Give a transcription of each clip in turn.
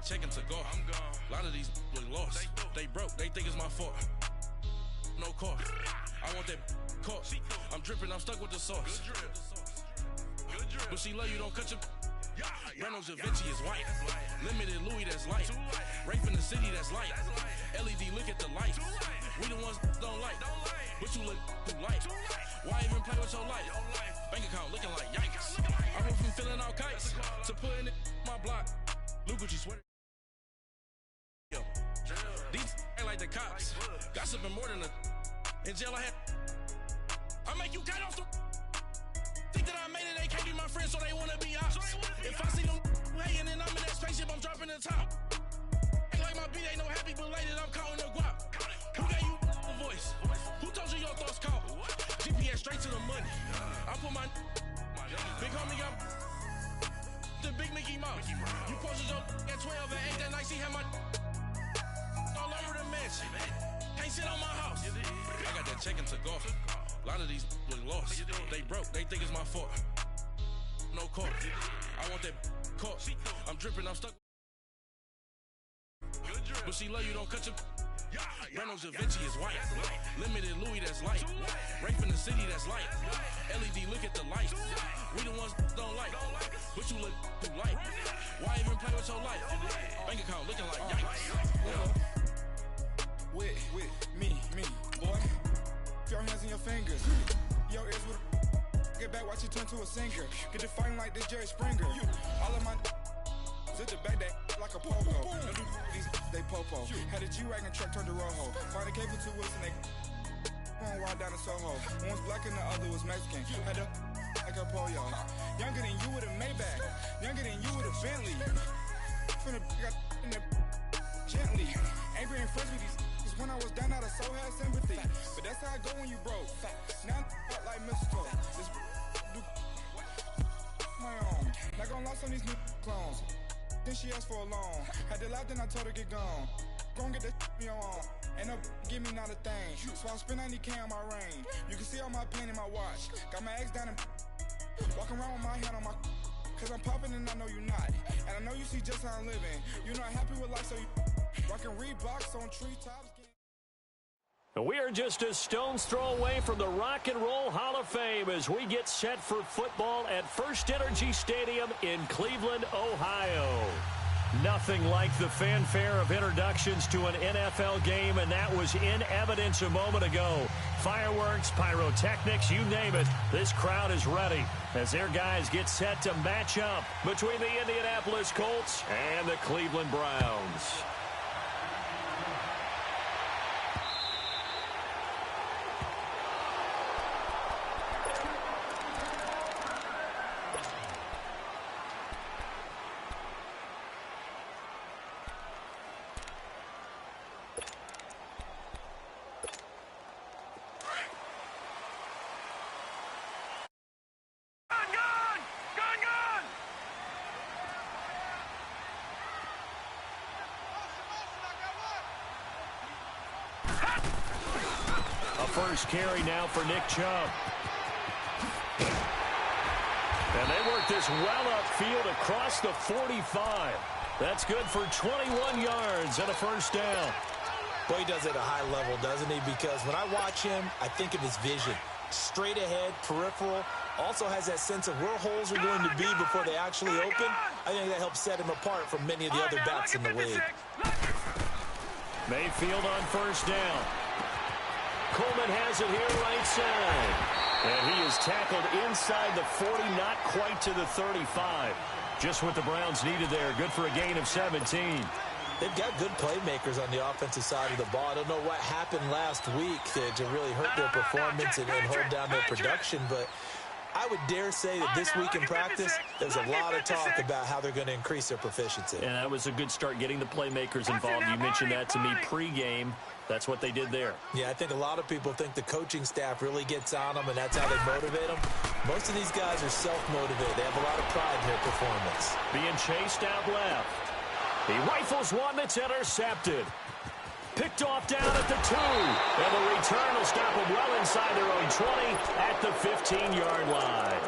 checking to go. I'm gone. A lot of these look lost. They broke. They think it's my fault. No cost. I want that caught. I'm dripping. I'm stuck with the sauce. Good drip. But she love you. Don't cut your. Wk15 is white. Limited Louis, that's light. Rape in the city, that's light. LED, look at the light. We the ones don't like. But you look too light. Why even play with your life? Bank account looking like yikes. I went from filling out kites to putting it in my block. Look what you sweater. These ain't like the cops. Gossiping more than a. In jail I had. I make you cut off the. Think that I made it, they can't be my friends, so they wanna be ops. If I see them hating and I'm in that spaceship, I'm dropping the top. Ain't like my beat, ain't no happy belated, I'm counting the guap. Who gave you a voice? Who told you your thoughts count? GPS straight to the money. I put my big homie got the big Mickey Mouse. You posted your at 12 and 8 that night, she had my all over the mansion. Can't sit on my house. I got that checking to go. A lot of these look lost. They broke. They think it's my fault. No cost. I want that caught. I'm dripping. I'm stuck. But she love you. Don't cut your. Wk15 is white. Limited Louis, that's light. Rape in the city, that's light. LED, look at the light. We the ones don't like. But you look too light. Why even play with your life? Bank account looking like yikes. With me, boy. Your hands in your fingers. Your ears with a. Get back, watch you turn to a singer. Get to fighting like this Jerry Springer. All of my. Zip the back that like a pogo. Don't do these they popo. Had a G-Wagon truck turned to Rojo. Find a cable to wheels and they. Going wild down in Soho. One was black and the other was Mexican. Had a. Like a pollo. Younger than you with a Maybach. Younger than you with a Bentley. From the. Got in the. Gently. Ain't been friends with these. When I was down out of so had sympathy. But that's how I go when you broke. Now I'm like mistletoe. This do my own. Not gonna lost on these new clones. Then she asked for a loan. Had to laugh, then I told her get gone. Gon' get that me on. Ain't no give me not a thing. So I spend 90K on my range. You can see all my pain in my watch. Got my ex down and walking around with my hand on my. Cause I'm popping and I know you not. And I know you see just how I'm living. You're not happy with life, so you rockin' Reeboks on treetops. We are just a stone's throw away from the Rock and Roll Hall of Fame as we get set for football at First Energy Stadium in Cleveland, Ohio. Nothing like the fanfare of introductions to an NFL game, and that was in evidence a moment ago. Fireworks, pyrotechnics, you name it. This crowd is ready as their guys get set to match up between the Indianapolis Colts and the Cleveland Browns. First carry now for Nick Chubb. And they work this well upfield across the 45. That's good for 21 yards and a first down. Boy, he does it at a high level, doesn't he? Because when I watch him, I think of his vision. Straight ahead, peripheral. Also has that sense of where holes are going to be before they actually open. I think that helps set him apart from many of the other backs in the league. Mayfield on first down. Coleman has it here right side. And he is tackled inside the 40, not quite to the 35. Just what the Browns needed there. Good for a gain of 17. They've got good playmakers on the offensive side of the ball. I don't know what happened last week to really hurt their performance and hold down their production, but I would dare say that this week in practice, there's a lot of talk about how they're going to increase their proficiency. And that was a good start, getting the playmakers involved. You mentioned that to me pregame. That's what they did there. Yeah, I think a lot of people think the coaching staff really gets on them, and that's how they motivate them. Most of these guys are self-motivated. They have a lot of pride in their performance. Being chased out left. He rifles one that's intercepted. Picked off down at the 2. And the return will stop them well inside their own 20 at the 15-yard line.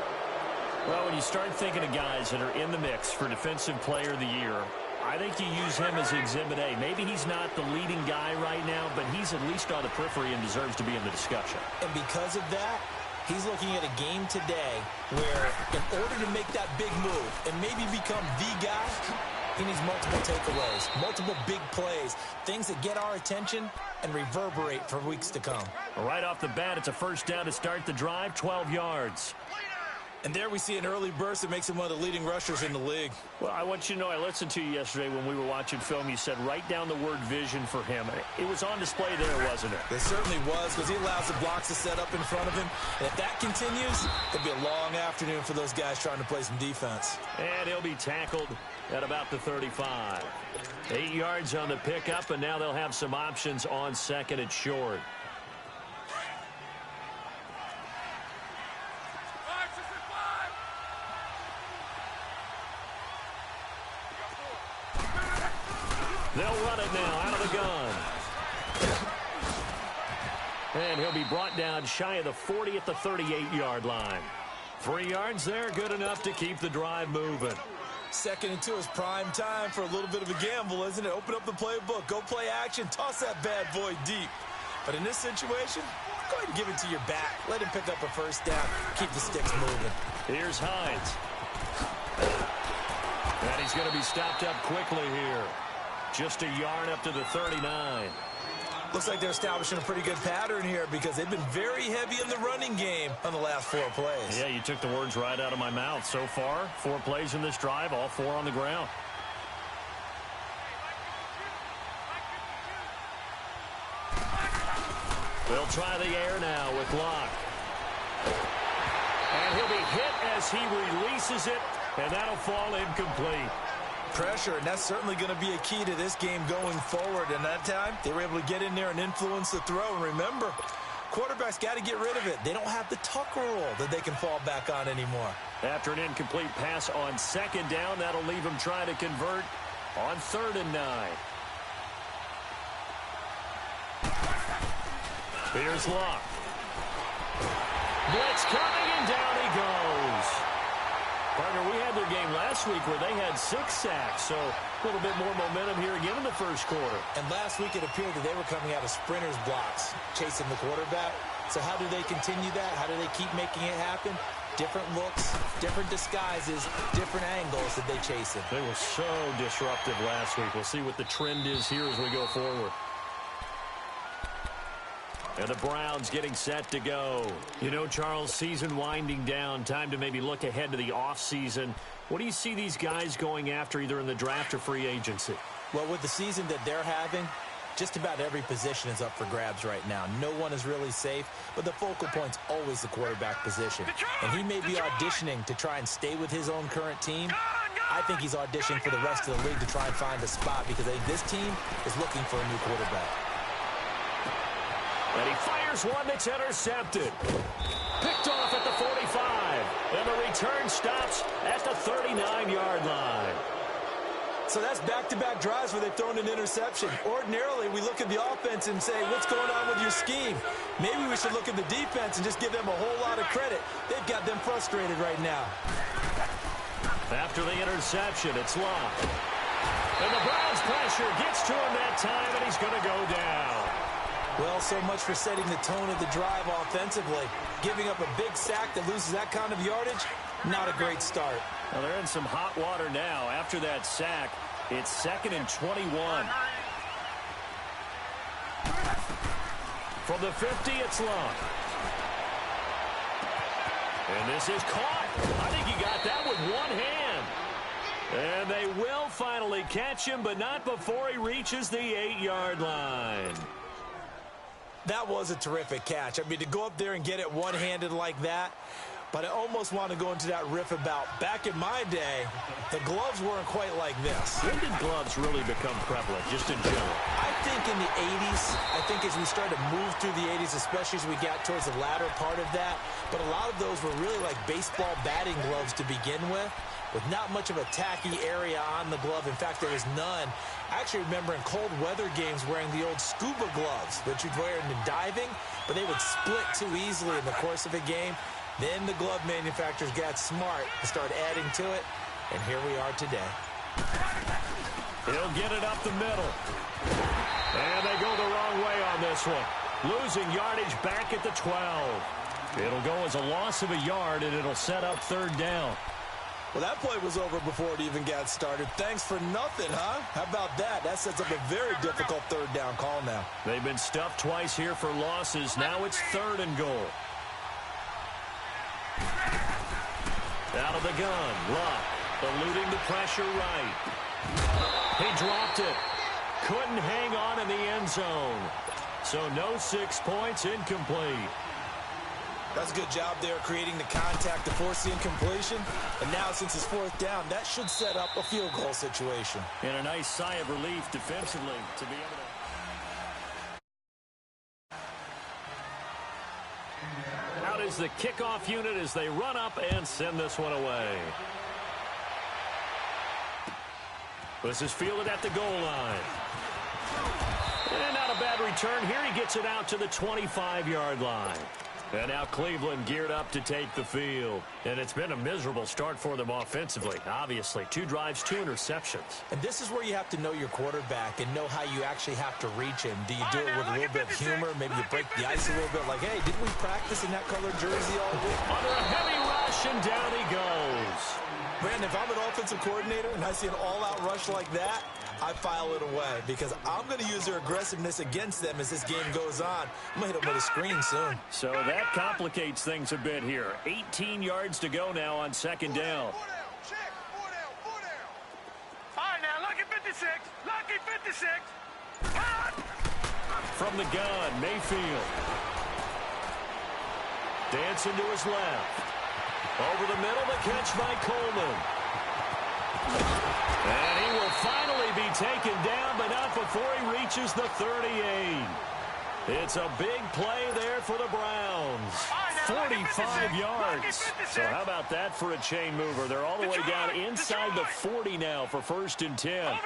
Well, when you start thinking of guys that are in the mix for Defensive Player of the Year, I think you use him as Exhibit A. Maybe he's not the leading guy right now, but he's at least on the periphery and deserves to be in the discussion. And because of that, he's looking at a game today where in order to make that big move and maybe become the guy, he needs multiple takeaways, multiple big plays, things that get our attention and reverberate for weeks to come. Right off the bat, it's a first down to start the drive, 12 yards. And there we see an early burst that makes him one of the leading rushers in the league. Well, I want you to know, I listened to you yesterday when we were watching film. You said write down the word vision for him. It was on display there, wasn't it? It certainly was, because he allows the blocks to set up in front of him. And if that continues, it'll be a long afternoon for those guys trying to play some defense. And he'll be tackled at about the 35. 8 yards on the pickup, and now they'll have some options on second and short. They'll run it now out of the gun. And he'll be brought down shy of the 40 at the 38-yard line. 3 yards there, good enough to keep the drive moving. 2nd and 2 is prime time for a little bit of a gamble, isn't it? Open up the playbook, go play action, toss that bad boy deep. But in this situation, go ahead and give it to your back. Let him pick up a first down, keep the sticks moving. Here's Hines. And he's going to be stopped up quickly here. Just a yard up to the 39. Looks like they're establishing a pretty good pattern here because they've been very heavy in the running game on the last 4 plays. Yeah, you took the words right out of my mouth. So far, 4 plays in this drive, all 4 on the ground. They'll try the air now with Locke. And he'll be hit as he releases it, and that'll fall incomplete. Pressure, and that's certainly going to be a key to this game going forward. And that time, they were able to get in there and influence the throw. And remember, quarterbacks got to get rid of it. They don't have the tuck rule that they can fall back on anymore. After an incomplete pass on 2nd down, that'll leave him trying to convert on 3rd and 9. Here's Locke. Blitz coming, and down he goes. Partner, we had their game last week where they had 6 sacks, so a little bit more momentum here again in the first quarter. And last week it appeared that they were coming out of sprinters blocks, chasing the quarterback. So how do they continue that? How do they keep making it happen? Different looks, different disguises, different angles that they chase it. They were so disruptive last week. We'll see what the trend is here as we go forward. And the Browns getting set to go. You know, Charles, season winding down. Time to maybe look ahead to the offseason. What do you see these guys going after either in the draft or free agency? Well, with the season that they're having, just about every position is up for grabs right now. No one is really safe, but the focal point's always the quarterback position. And he may be auditioning to try and stay with his own current team. I think he's auditioning for the rest of the league to try and find a spot because I think this team is looking for a new quarterback. And he fires one that's intercepted. Picked off at the 45. And the return stops at the 39-yard line. So that's back-to-back drives where they've thrown an interception. Ordinarily, we look at the offense and say, what's going on with your scheme? Maybe we should look at the defense and just give them a whole lot of credit. They've got them frustrated right now. After the interception, it's Locke. And the Browns pressure gets to him that time, and he's going to go down. Well, so much for setting the tone of the drive offensively. Giving up a big sack that loses that kind of yardage, not a great start. Well, they're in some hot water now. After that sack, it's 2nd and 21. From the 50, it's Locke. And this is caught. I think he got that with one hand. And they will finally catch him, but not before he reaches the 8-yard line. That was a terrific catch. I mean, to go up there and get it one-handed like that, but I almost want to go into that riff about back in my day, the gloves weren't quite like this. When did gloves really become prevalent, just in general? I think in the 80s, I think as we started to move through the 80s, especially as we got towards the latter part of that, but a lot of those were really like baseball batting gloves to begin with not much of a tacky area on the glove. In fact, there was none. I actually remember in cold weather games wearing the old scuba gloves that you'd wear in the diving, but they would split too easily in the course of a game. Then the glove manufacturers got smart and started adding to it, and here we are today. He'll get it up the middle. And they go the wrong way on this one. Losing yardage back at the 12. It'll go as a loss of a yard, and it'll set up third down. Well, that play was over before it even got started. Thanks for nothing, huh? How about that? That sets up a very difficult third down call now. They've been stuffed twice here for losses. Now it's 3rd and goal. Out of the gun. Luck eluding the pressure right. He dropped it. Couldn't hang on in the end zone. So no 6 points, incomplete. That's a good job there creating the contact to force the incompletion. And now since it's 4th down, that should set up a field goal situation. And a nice sigh of relief defensively to be able to... Out is the kickoff unit as they run up and send this one away. This is fielded at the goal line. And not a bad return here. He gets it out to the 25-yard line. And now Cleveland geared up to take the field. And it's been a miserable start for them offensively. Obviously, 2 drives, 2 interceptions. And this is where you have to know your quarterback and know how you actually have to reach him. Do you do it with a little bit of humor? Maybe you break the ice a little bit like, hey, didn't we practice in that colored jersey all week? Under a heavy rush, and down he goes. Brandon, if I'm an offensive coordinator and I see an all-out rush like that, I file it away because I'm going to use their aggressiveness against them as this game goes on. I'm going to hit them with a screen soon. So that complicates things a bit here. 18 yards to go now on 2nd down. 4 down. All right, now, lucky 56. Lucky 56. From the gun, Mayfield. Dancing to his left. Over the middle, the catch by Coleman. And he will finally be taken down, but not before he reaches the 38. It's a big play there for the Browns. 45 yards. So how about that for a chain mover? They're all the way down inside the 40 now for 1st and 10. Over.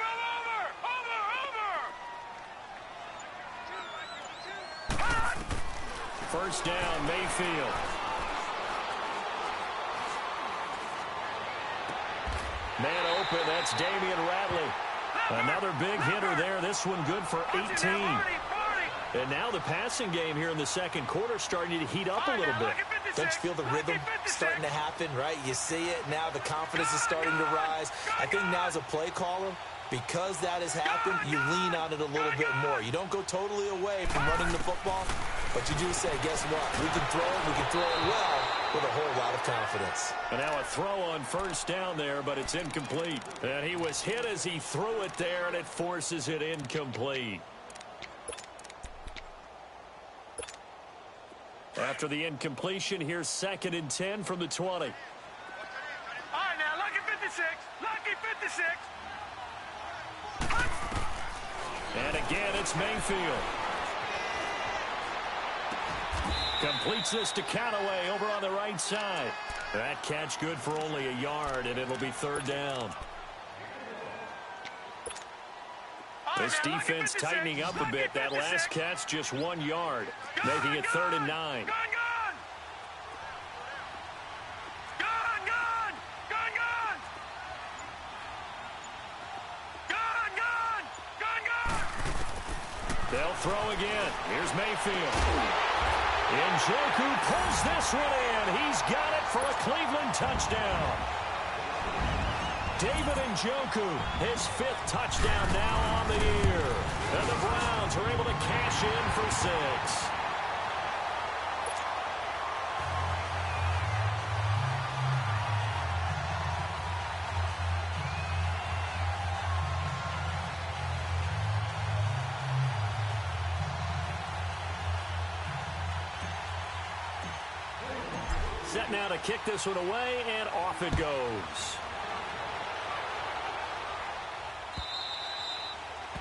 1st down, Mayfield. Man open, that's Damian Ratley. Another big hitter there. This one good for 18. And now the passing game here in the 2nd quarter starting to heat up a little bit. Don't you feel the rhythm starting to happen, right? You see it. Now the confidence is starting to rise. I think now as a play caller, because that has happened, you lean on it a little bit more. You don't go totally away from running the football, but you do say, guess what? We can throw it well with a whole lot of confidence. And now a throw on 1st down there, but it's incomplete. And he was hit as he threw it there, and it forces it incomplete. After the incompletion, here's 2nd and 10 from the 20. All right, now, lucky 56. Lucky 56. And again, it's Mayfield. Completes this to Callaway over on the right side. That catch good for only a yard, and it'll be 3rd down. This defense tightening up a bit. That last catch just 1 yard, making it 3rd and 9. They'll throw again. Here's Mayfield. Njoku pulls this one in. He's got it for a Cleveland touchdown. David Njoku, his 5th touchdown now on the year. And the Browns are able to cash in for 6. Set now to kick this one away, and off it goes.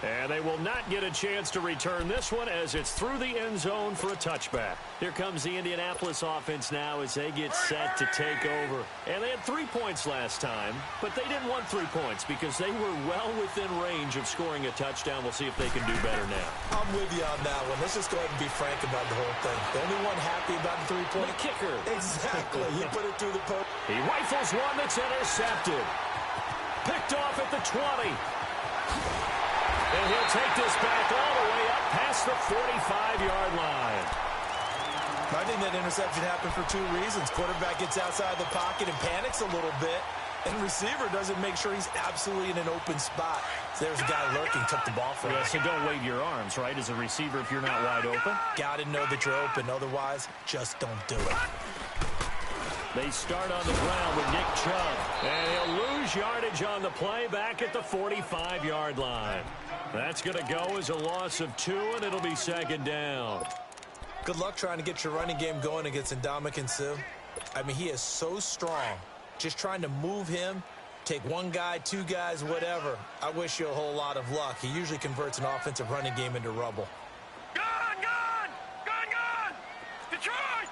And they will not get a chance to return this one as it's through the end zone for a touchback. Here comes the Indianapolis offense now as they get set to take over. And they had 3 points last time, but they didn't want 3 points because they were well within range of scoring a touchdown. We'll see if they can do better now. I'm with you on that one. Let's just go ahead and be frank about the whole thing. The only one happy about the 3-point The kicker. Exactly. You put it through the post. He rifles one that's intercepted. Picked off at the 20. And he'll take this back all the way up past the 45-yard line. I think that interception happened for two reasons. Quarterback gets outside the pocket and panics a little bit, and receiver doesn't make sure he's absolutely in an open spot. So there's a guy lurking, took the ball from him. Yeah, so don't wave your arms, right, as a receiver if you're not wide open. Got to know that you're open. Otherwise, just don't do it. They start on the ground with Nick Chubb. And he'll lose yardage on the play back at the 45-yard line. That's going to go as a loss of 2, and it'll be second down. Good luck trying to get your running game going against Ndamukong Suh. I mean, he is so strong. Just trying to move him, take one guy, two guys, whatever. I wish you a whole lot of luck. He usually converts an offensive running game into rubble. Gone! Detroit!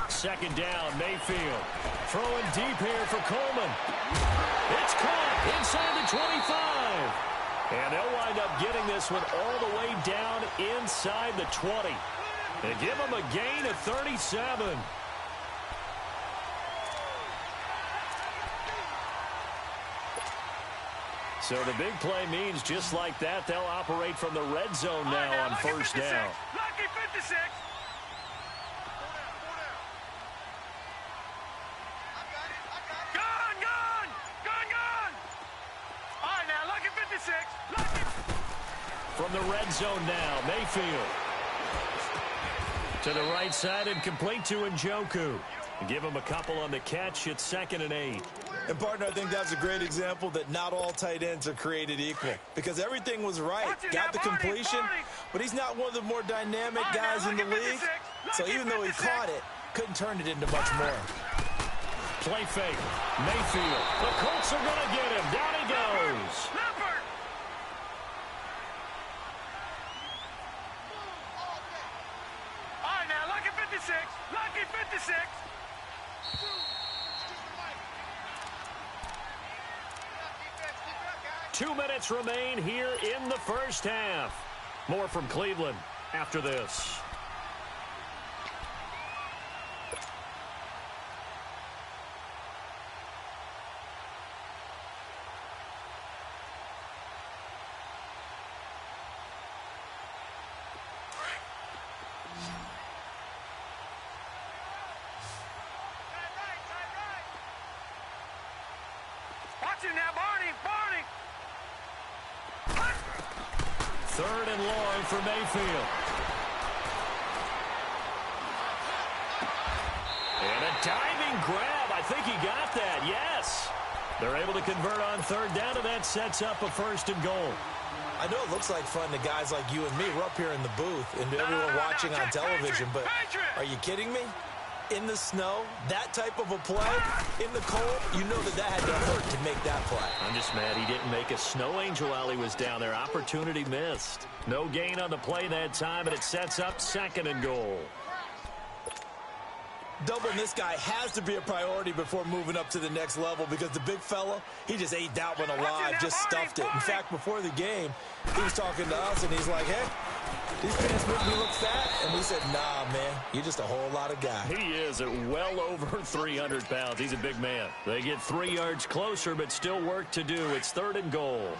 Second down, Mayfield. Throwing deep here for Coleman. It's caught inside the 25. And they'll wind up getting this one all the way down inside the 20. And give them a gain of 37. So the big play means just like that, they'll operate from the red zone now on first down. Lucky 56. From the red zone now, Mayfield. To the right side and complete to Njoku. Give him a couple on the catch. It's 2nd and 8. And, partner, I think that's a great example that not all tight ends are created equal. Because everything was right. Got the completion, but he's not one of the more dynamic guys in the league. So even though he caught it, couldn't turn it into much more. Play fake. Mayfield. The Colts are going to get him. Down he goes. Lucky 56. 2 minutes remain here in the first half. More from Cleveland after this. Now, Barney. 3rd and long for Mayfield. And a diving grab. I think he got that. Yes. They're able to convert on 3rd down, and that sets up a 1st and goal. I know it looks like fun to guys like you and me. We're up here in the booth and everyone watching on television, but are you kidding me? In the snow, that type of a play, in the cold, you know that had to hurt to make that play. I'm just mad he didn't make a snow angel while he was down there. Opportunity missed. No gain on the play that time, and it sets up 2nd and goal. Doubling this guy has to be a priority before moving up to the next level because the big fella, he just ate that one alive, just stuffed it. In fact, before the game, he was talking to us, and he's like, hey, these pants make me look fat. And we said, nah, man, you're just a whole lot of guy. He is at well over 300 pounds. He's a big man. They get 3 yards closer, but still work to do. It's 3rd and goal.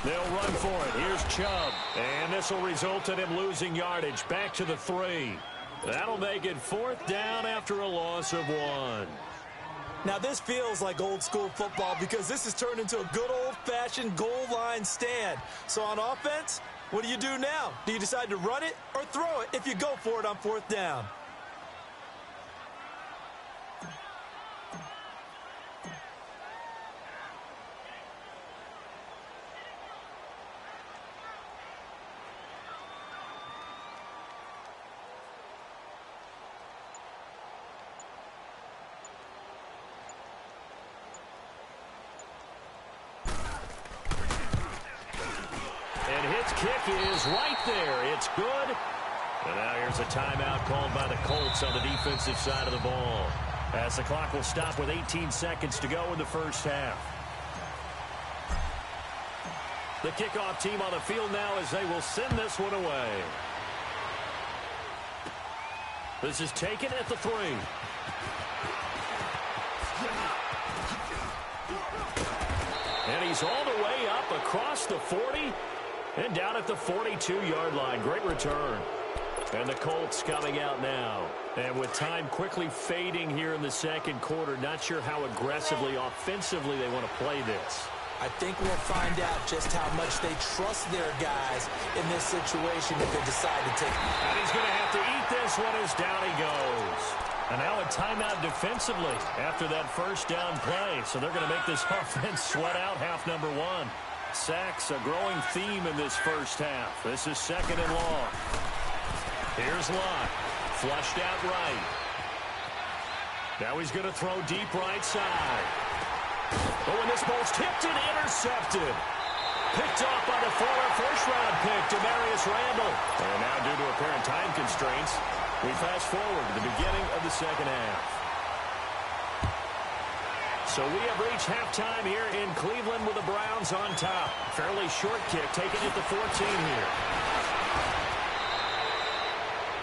They'll run for it. Here's Chubb. And this will result in him losing yardage. Back to the 3. That'll make it 4th down after a loss of 1. Now, this feels like old school football because this has turned into a good old-fashioned goal line stand. So on offense, what do you do now? Do you decide to run it or throw it if you go for it on 4th down? Kick is right there. It's good. And now here's a timeout called by the Colts on the defensive side of the ball. As the clock will stop with 18 seconds to go in the first half. The kickoff team on the field now as they will send this one away. This is taken at the 3. And he's all the way up across the 40 and down at the 42-yard line. Great return. And the Colts coming out now. And with time quickly fading here in the second quarter, not sure how aggressively, offensively they want to play this. I think we'll find out just how much they trust their guys in this situation if they decide to take it. And he's going to have to eat this one as down he goes. And now a timeout defensively after that first down play. So they're going to make this offense sweat out half number 1. Sacks, a growing theme in this first half. This is 2nd and long. Here's Locke. Flushed out right. Now he's going to throw deep right side. Oh, and this ball's tipped and intercepted. Picked off by the former first-round pick, Demarius Randall. And now, due to apparent time constraints, we fast forward to the beginning of the second half. So we have reached halftime here in Cleveland with the Browns on top. Fairly short kick taken at the 14 here.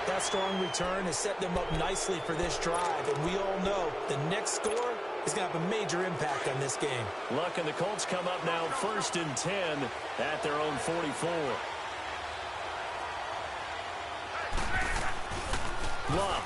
That strong return has set them up nicely for this drive, and we all know the next score is going to have a major impact on this game. Luck and the Colts come up now 1st and 10 at their own 44. Luck.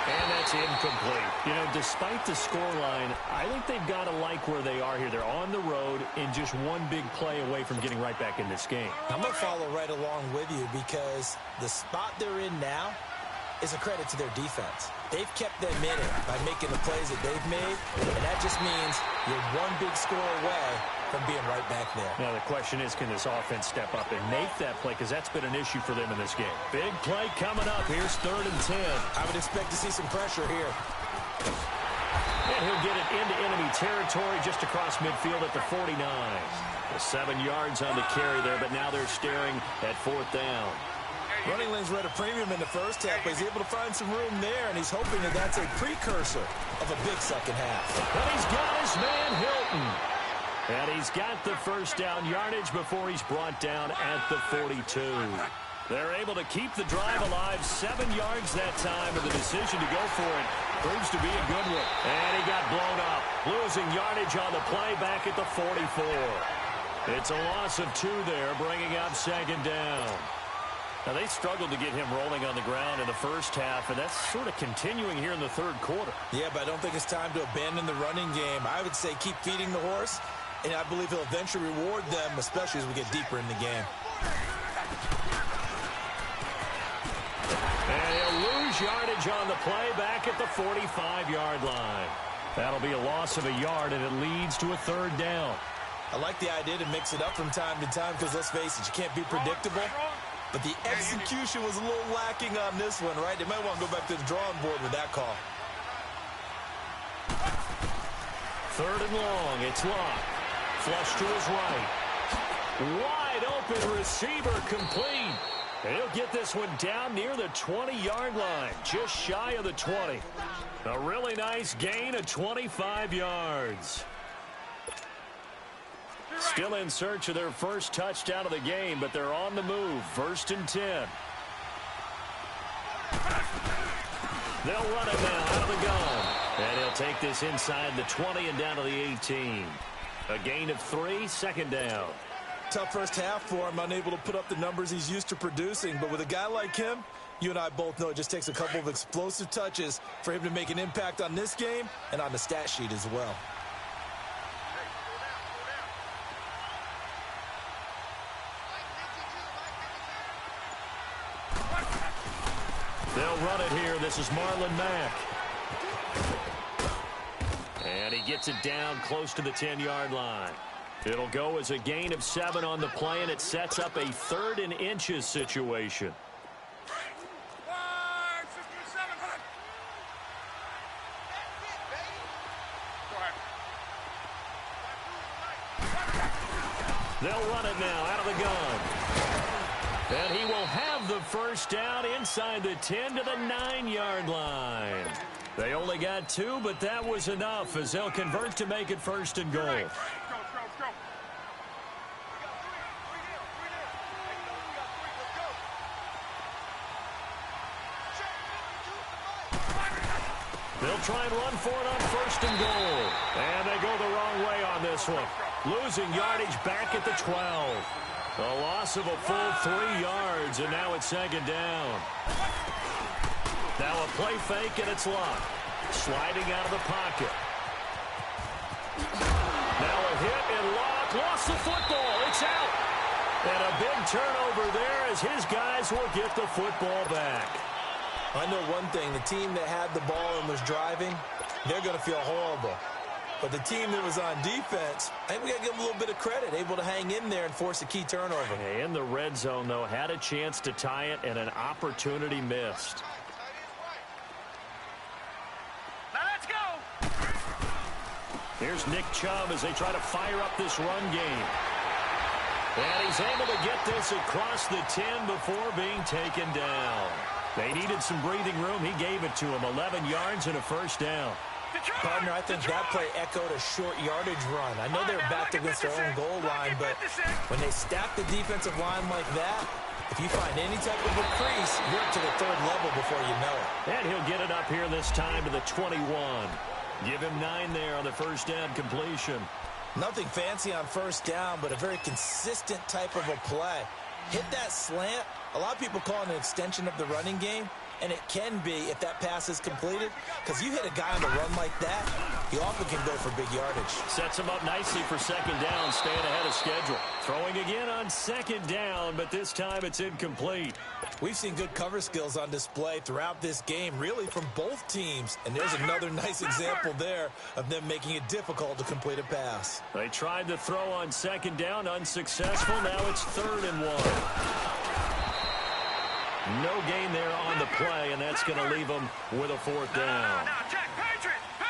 And that's incomplete. You know, despite the scoreline, I think they've got to like where they are here. They're on the road and just one big play away from getting right back in this game. I'm going to follow right along with you because the spot they're in now is a credit to their defense. They've kept them in it by making the plays that they've made, and that just means you're one big score away from being right back there. Now the question is, can this offense step up and make that play? Because that's been an issue for them in this game. Big play coming up. Here's 3rd and 10. I would expect to see some pressure here. And he'll get it into enemy territory just across midfield at the 49. The 7 yards on the carry there, but now they're staring at 4th down. Running lanes were at a premium in the first half, but he's able to find some room there, and he's hoping that that's a precursor of a big second half. And he's got his man Hilton. And he's got the first down yardage before he's brought down at the 42. They're able to keep the drive alive, 7 yards that time, and the decision to go for it proves to be a good one. And he got blown up, losing yardage on the play back at the 44. It's a loss of 2 there, bringing up 2nd down. Now, they struggled to get him rolling on the ground in the first half, and that's sort of continuing here in the 3rd quarter. Yeah, but I don't think it's time to abandon the running game. I would say keep feeding the horse, and I believe he'll eventually reward them, especially as we get deeper in the game. And he'll lose yardage on the play back at the 45-yard line. That'll be a loss of a yard, and it leads to a 3rd down. I like the idea to mix it up from time to time because, let's face it, you can't be predictable. But the execution was a little lacking on this one, right? They might want to go back to the drawing board with that call. 3rd and long. It's Locke. Flush to his right. Wide open receiver complete. And he'll get this one down near the 20-yard line, just shy of the 20. A really nice gain of 25 yards. Still in search of their first touchdown of the game, but they're on the move. 1st and 10. They'll run it now out of the gun. And he'll take this inside the 20 and down to the 18. A gain of 3, 2nd down. Tough first half for him, unable to put up the numbers he's used to producing. But with a guy like him, you and I both know it just takes a couple of explosive touches for him to make an impact on this game and on the stat sheet as well. They'll run it here. This is Marlon Mack. And he gets it down close to the 10-yard line. It'll go as a gain of 7 on the play, and it sets up a 3rd and inches situation. They'll run it now out of the gun. And he will have the first down inside the 10 to the 9-yard line. They only got 2, but that was enough as they'll convert to make it 1st and goal. They'll try and run for it on 1st and goal. And they go the wrong way on this one. Losing yardage back at the 12. A loss of a full 3 yards, and now it's 2nd down. Now a play fake, and it's locked. Sliding out of the pocket. Now a hit and lock. Lost the football. It's out. And a big turnover there as his guys will get the football back. I know one thing. The team that had the ball and was driving, they're going to feel horrible. But the team that was on defense, I think we got to give them a little bit of credit, able to hang in there and force a key turnover. In the red zone, though, had a chance to tie it and an opportunity missed. Now let's go. Here's Nick Chubb as they try to fire up this run game. And he's able to get this across the 10 before being taken down. They needed some breathing room. He gave it to him. 11 yards and a 1st down. Partner, I think that play echoed a short yardage run. I know they're backed against their own goal line, but when they stack the defensive line like that, if you find any type of a crease, you're up to the 3rd level before you know it. And he'll get it up here this time to the 21. Give him 9 there on the 1st down completion. Nothing fancy on 1st down, but a very consistent type of a play. Hit that slant. A lot of people call it an extension of the running game, and it can be if that pass is completed, because you hit a guy on the run like that, he often can go for big yardage. Sets him up nicely for 2nd down, staying ahead of schedule. Throwing again on 2nd down, but this time it's incomplete. We've seen good cover skills on display throughout this game, really from both teams, and there's another nice example there of them making it difficult to complete a pass. They tried to throw on 2nd down, unsuccessful. Now it's 3rd and 1. No gain there on the play, and that's going to leave them with a 4th down.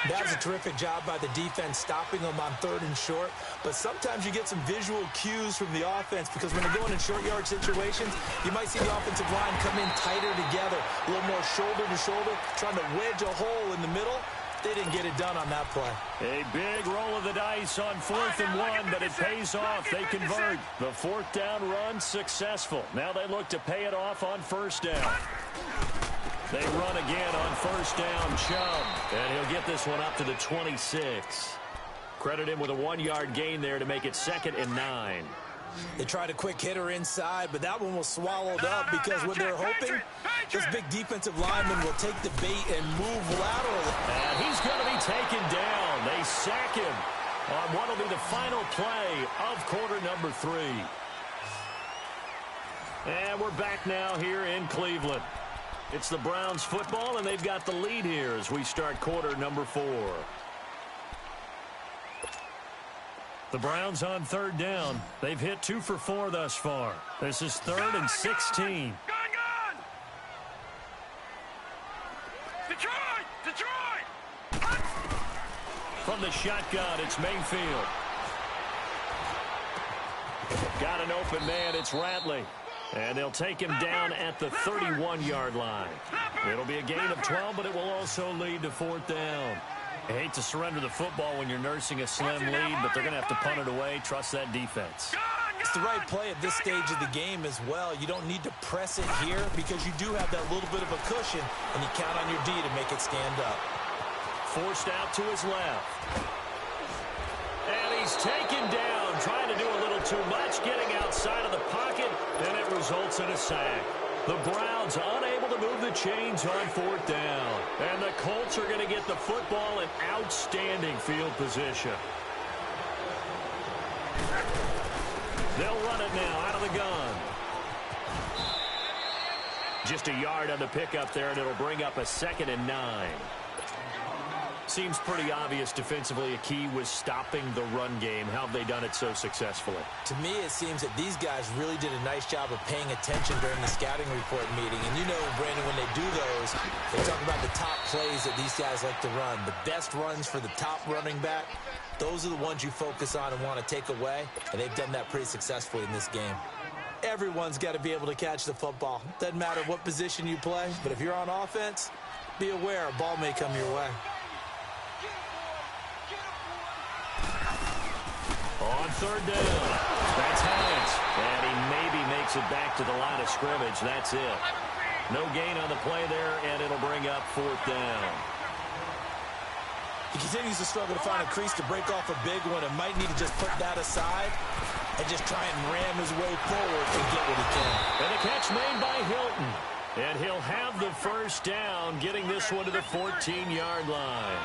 That was a terrific job by the defense, stopping them on 3rd and short. But sometimes you get some visual cues from the offense, because when they're going in short yard situations, you might see the offensive line come in tighter together, a little more shoulder to shoulder, trying to wedge a hole in the middle. They didn't get it done on that play. A big roll of the dice on 4th and 1, but it pays off. They convert. The 4th down run successful. Now they look to pay it off on 1st down. They run again on 1st down, Chubb. And he'll get this one up to the 26. Credit him with a 1-yard gain there to make it 2nd and 9. They tried a quick hitter inside, but that one was swallowed up because what they're hoping, this big defensive lineman will take the bait and move laterally. And he's going to be taken down. They sack him on what will be the final play of quarter number 3. And we're back now here in Cleveland. It's the Browns football, and they've got the lead here as we start quarter number 4. The Browns on 3rd down. They've hit 2 for 4 thus far. This is 3rd and 16. Gun! Detroit! From the shotgun, it's Mayfield. Got an open man, it's Radley. And they'll take him down at the 31-yard line. It'll be a gain of 12, but it will also lead to 4th down. I hate to surrender the football when you're nursing a slim lead, but they're going to have to punt it away. Trust that defense. It's the right play at this stage of the game as well. You don't need to press it here because you do have that little bit of a cushion, and you count on your D to make it stand up. Forced out to his left. And he's taken down, trying to do a little too much, getting outside of the pocket, and it results in a sack. The Browns unable to move the chains on 4th down. And the Colts are going to get the football in outstanding field position. They'll run it now out of the gun. Just a yard on the pickup there, and it'll bring up a 2nd and 9. Seems pretty obvious defensively a key was stopping the run game. How have they done it so successfully? To me, it seems that these guys really did a nice job of paying attention during the scouting report meeting. And you know, Brandon, when they do those, they talk about the top plays that these guys like to run. The best runs for the top running back, those are the ones you focus on and want to take away. And they've done that pretty successfully in this game. Everyone's got to be able to catch the football. Doesn't matter what position you play, but if you're on offense, be aware a ball may come your way. On 3rd down, that's Hines. And he maybe makes it back to the line of scrimmage. That's it. No gain on the play there, and it'll bring up 4th down. He continues to struggle to find a crease to break off a big one and might need to just put that aside and just try and ram his way forward and get what he can. And a catch made by Hilton. And he'll have the first down, getting this one to the 14-yard line.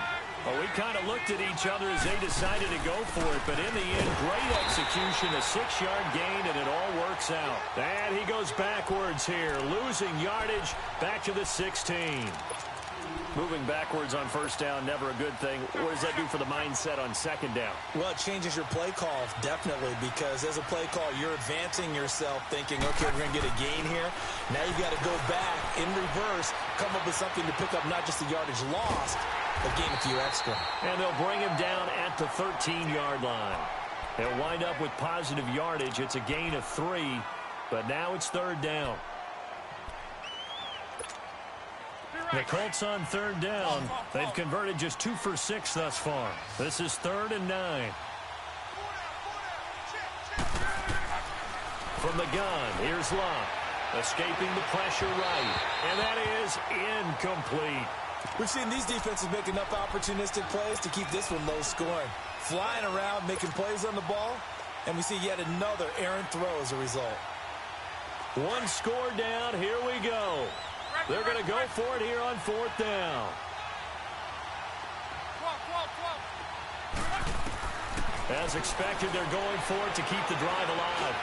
Well, we kind of looked at each other as they decided to go for it, but in the end, great execution, a 6-yard gain, and it all works out. And he goes backwards here, losing yardage back to the 16. Moving backwards on first down, never a good thing. What does that do for the mindset on second down? Well, it changes your play call, definitely, because as a play call, you're advancing yourself thinking, okay, we're going to get a gain here. Now you've got to go back in reverse, come up with something to pick up not just the yardage lost, but gain a few extra. And they'll bring him down at the 13-yard line. They'll wind up with positive yardage. It's a gain of 3, but now it's third down. The Colts on third down. They've converted just 2 for 6 thus far. This is 3rd and 9. From the gun, here's Locke. Escaping the pressure right. And that is incomplete. We've seen these defenses make enough opportunistic plays to keep this one low scoring. Flying around, making plays on the ball. And we see yet another errant throw as a result. One score down. Here we go. They're going to go for it here on 4th down. As expected, they're going for it to keep the drive alive.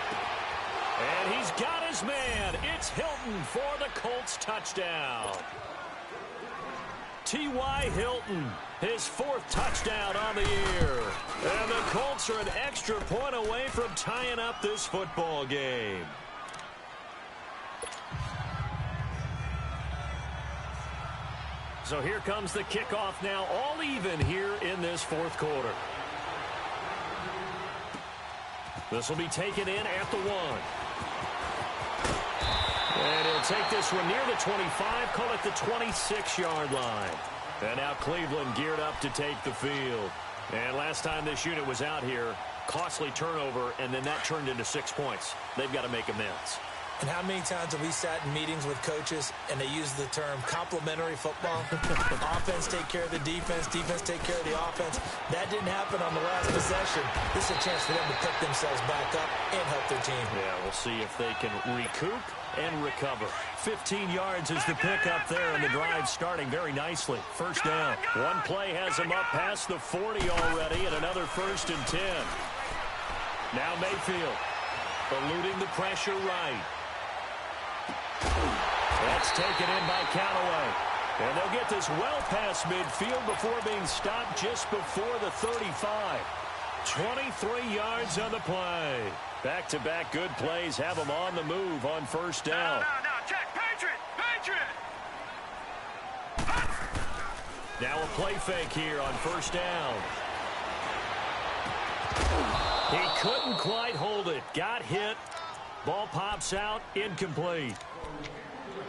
And he's got his man. It's Hilton for the Colts touchdown. T.Y. Hilton, his 4th touchdown on the year. And the Colts are an extra point away from tying up this football game. So here comes the kickoff now, all even here in this 4th quarter. This will be taken in at the 1. And he'll take this one near the 25, call it the 26-yard line. And now Cleveland geared up to take the field. And last time this unit was out here, costly turnover, and then that turned into 6 points. They've got to make amends. And how many times have we sat in meetings with coaches and they use the term complementary football? Offense take care of the defense, defense take care of the offense. That didn't happen on the last possession. This is a chance for them to pick themselves back up and help their team. Yeah, we'll see if they can recoup and recover. 15 yards is the pickup there, and the drive starting very nicely. First down. One play has them up past the 40 already, and another 1st and 10. Now Mayfield eluding the pressure right. That's taken in by Callaway. And they'll get this well past midfield before being stopped just before the 35. 23 yards on the play. Back-to-back good plays have them on the move on first down. No, check, Patriot! Now a play fake here on first down. He couldn't quite hold it. Got hit. Ball pops out. Incomplete.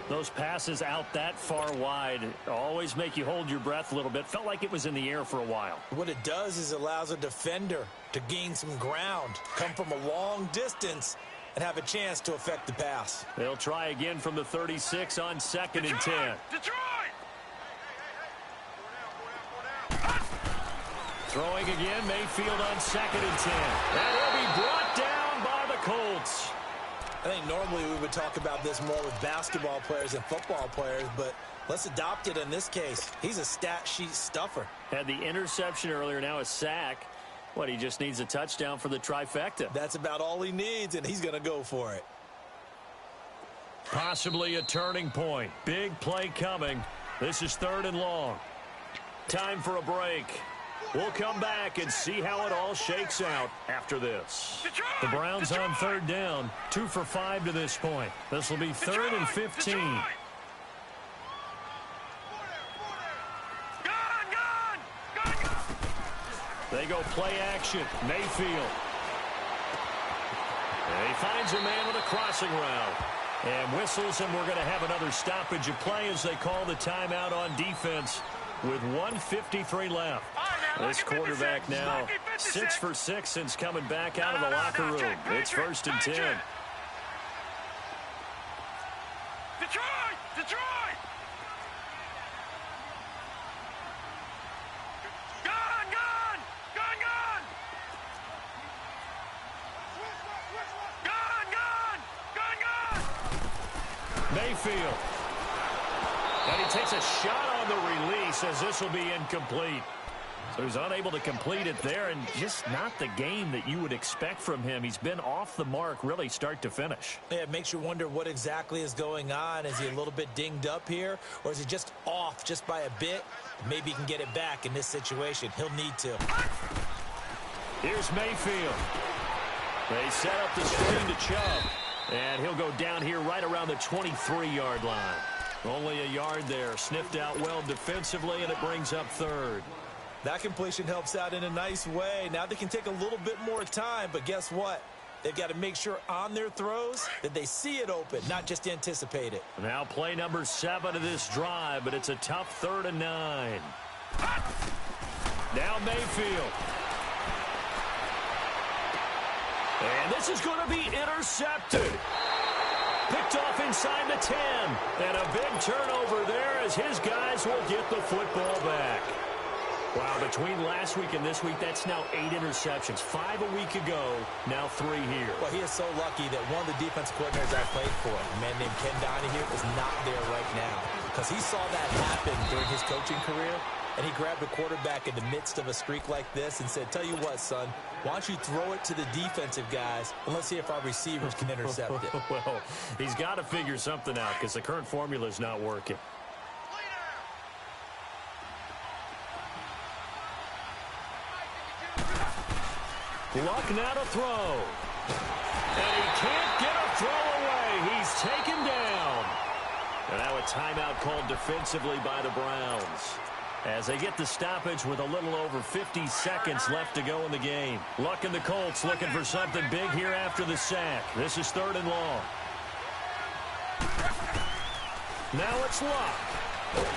Those passes out that far wide always make you hold your breath a little bit. Felt like it was in the air for a while. What it does is allows a defender to gain some ground, come from a long distance, and have a chance to affect the pass. They'll try again from the 36 on 2nd and 10. Detroit! Throwing again, Mayfield on 2nd and 10. And he'll be brought down by the Colts. I think normally we would talk about this more with basketball players and football players, but let's adopt it in this case. He's a stat sheet stuffer. Had the interception earlier, now a sack. What, he just needs a touchdown for the trifecta. That's about all he needs, and he's going to go for it. Possibly a turning point. Big play coming. This is 3rd and long. Time for a break. We'll come back and see how it all shakes out after this. The Browns on 3rd down, 2 for 5 to this point. This will be 3rd and 15. They go play action. Mayfield. And he finds a man with a crossing route. And whistles, and we're going to have another stoppage of play as they call the timeout on defense with 1:53 left. This quarterback now 6 for 6 since coming back out of the locker room. It's 1st and 10. Detroit! Go! Mayfield. And he takes a shot on the release as this will be incomplete. So he's unable to complete it there, and just not the game that you would expect from him. He's been off the mark really start to finish. Yeah, it makes you wonder what exactly is going on. Is he a little bit dinged up here, or is he just off just by a bit? Maybe he can get it back in this situation. He'll need to. Here's Mayfield. They set up the screen to Chubb, and he'll go down here right around the 23-yard line. Only a yard there. Sniffed out well defensively, and it brings up third. That completion helps out in a nice way. Now they can take a little bit more time, but guess what? They've got to make sure on their throws that they see it open, not just anticipate it. Now play number 7 of this drive, but it's a tough 3rd and 9. Now Mayfield. And this is going to be intercepted. Picked off inside the 10. And a big turnover there as his guys will get the football back. Wow, between last week and this week, that's now 8 interceptions. 5 a week ago, now 3 here. Well, he is so lucky that one of the defense coordinators I played for, a man named Ken Donahue, is not there right now. Because he saw that happen during his coaching career, and he grabbed a quarterback in the midst of a streak like this and said, tell you what, son, why don't you throw it to the defensive guys, and let's see if our receivers can intercept it. Well, he's got to figure something out because the current formula is not working. Luck now to throw. And he can't get a throw away. He's taken down. And now a timeout called defensively by the Browns as they get the stoppage with a little over 50 seconds left to go in the game. Luck and the Colts looking for something big here after the sack. This is 3rd and long. Now it's Luck. Oh,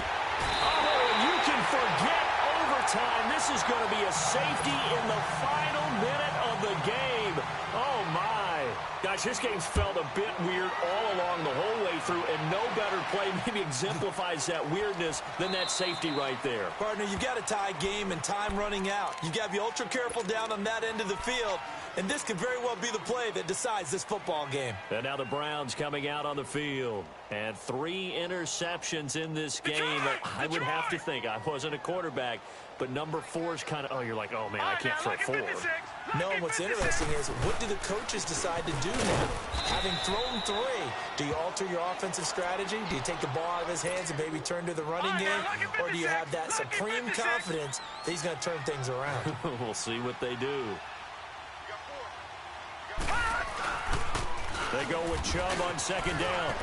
you can forget overtime. This is going to be a safety in the final minute of the game. Oh, my. Gosh, this game's felt a bit weird all along the whole way through, and no better play maybe exemplifies that weirdness than that safety right there. Partner, you've got a tie game and time running out. You've got to be ultra careful down on that end of the field, and this could very well be the play that decides this football game. And now the Browns coming out on the field. And 3 interceptions in this game. I would have to think, I wasn't a quarterback, but number 4 is kind of, oh, you're like, oh, man, I can't throw 4. No, what's interesting is, what do the coaches decide to do now? Having thrown 3, do you alter your offensive strategy? Do you take the ball out of his hands and maybe turn to the running game? Or do you have that supreme confidence that he's going to turn things around? We'll see what they do. They go with Chubb on 2nd down.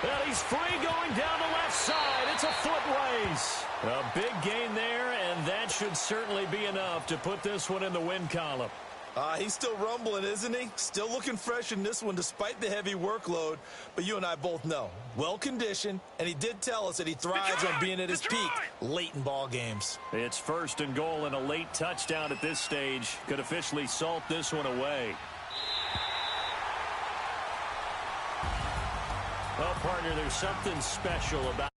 And he's free going down the left side. It's a foot race. A big gain there, and that should certainly be enough to put this one in the win column. He's still rumbling, isn't he? Still looking fresh in this one despite the heavy workload. But you and I both know, well-conditioned, and he did tell us that he thrives on being at his peak late in ball games. It's 1st and goal and a late touchdown at this stage. Could officially salt this one away. Well, partner, there's something special about